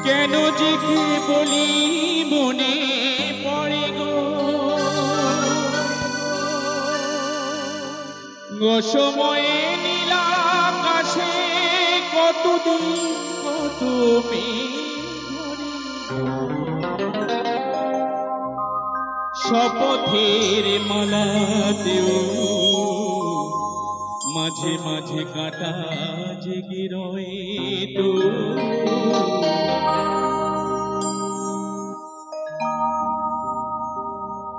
কেন যে কি বলি মনে পড়ে গো সময়ে নীলাকাশে কতদিন কত শপথের মালাতেও মাঝে মাঝে কাটা জেগে রয়ে তো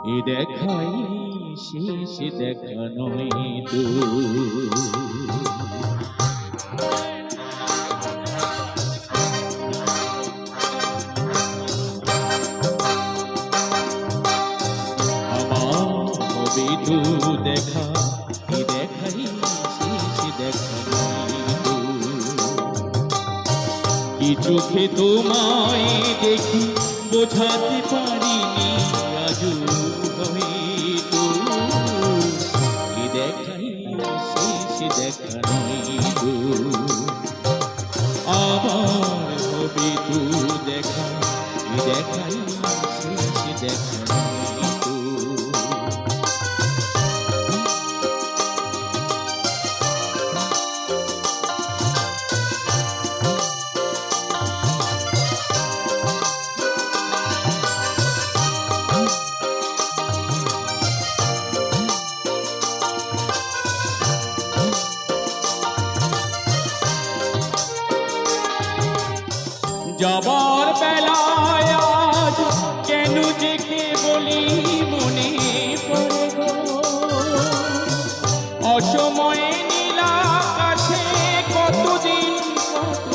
এ দেখাই শেষ দেখা নয় তো আমার হবে তো দেখা এ দেখাই শেষ দেখা নয় তো কি চোখে তোমায় দেখি বোঝাতে পারিনি আজও হয়তো এ দেখাই শেষ দেখা নয় তো আবার হবে তো দেখা এ দেখাই শেষ দেখা নয় তো যাবার বেলায় আজ কেন যে কে বলি মনে পড়ে গো অসময়ে নীলাকাশে কতদিন কত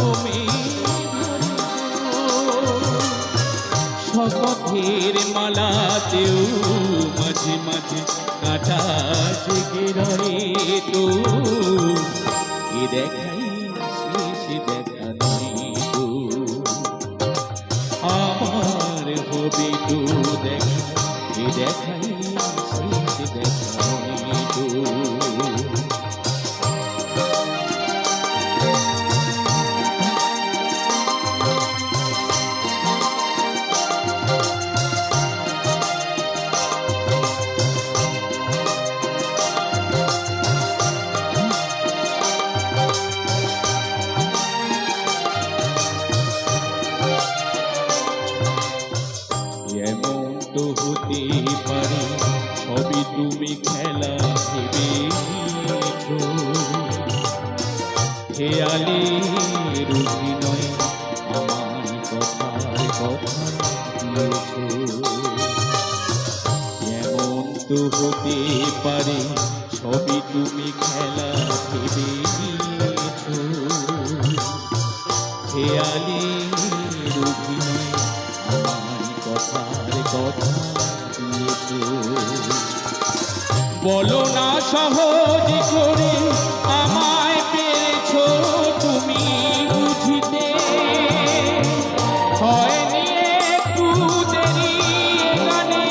শপথের মালাতেও মাঝে মাঝে কাটা জেগে রয়ে তো এ দেখাই শেষ দেখা নয় তো আমার হবে তো দেখা এ দেখাই শেষ দেখা নয় তো এমন তো হতে পারে সবই তুমি খেলা ভেবে নিয়েছো খেয়ালের অভিনয় আমার কথার কথা দিয়েছো এমন তো হতে পারে সবই তুমি খেলা ভেবে নিয়েছো খেয়ালের অভিনয় কথার কথা দিয়েছো বলো না সহজ করে আমায় পেয়েছো তুমি বুঝিতে হয়নি একটু দেরি গানে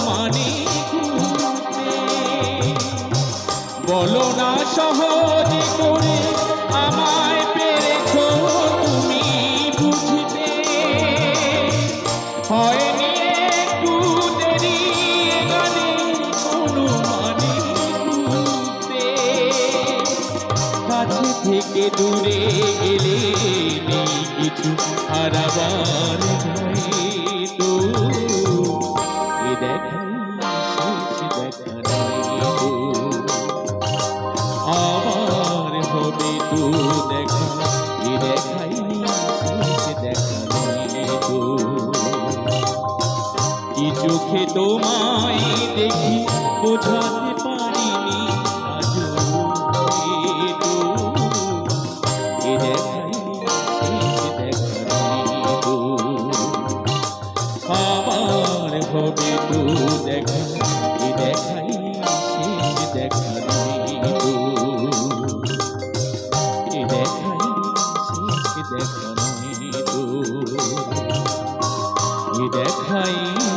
মানে বুঝতে বলো না সহজ করে আমায় পেরেছো তুমি বুঝতে হয়নি একটু দেরি গানে কোনো মানে বুঝতে কাছে থেকে দূরে গেলে নেই কিছু হারাবার ভয় তো এ দেখাই শেষ দেখা নয় তো আবার হবে তো দেখা এ দেখাই শেষ দেখা নয় তো কি চোখে তোমায় দেখি বোঝাতে পারিনি আজও তো এ দেখাই শেষ দেখা নয় তো আবার হবে তো দেখা এ দেখাই শেষ দেখা নয় তো এ দেখাই শেষ দেখা নয় তো এ দেখাই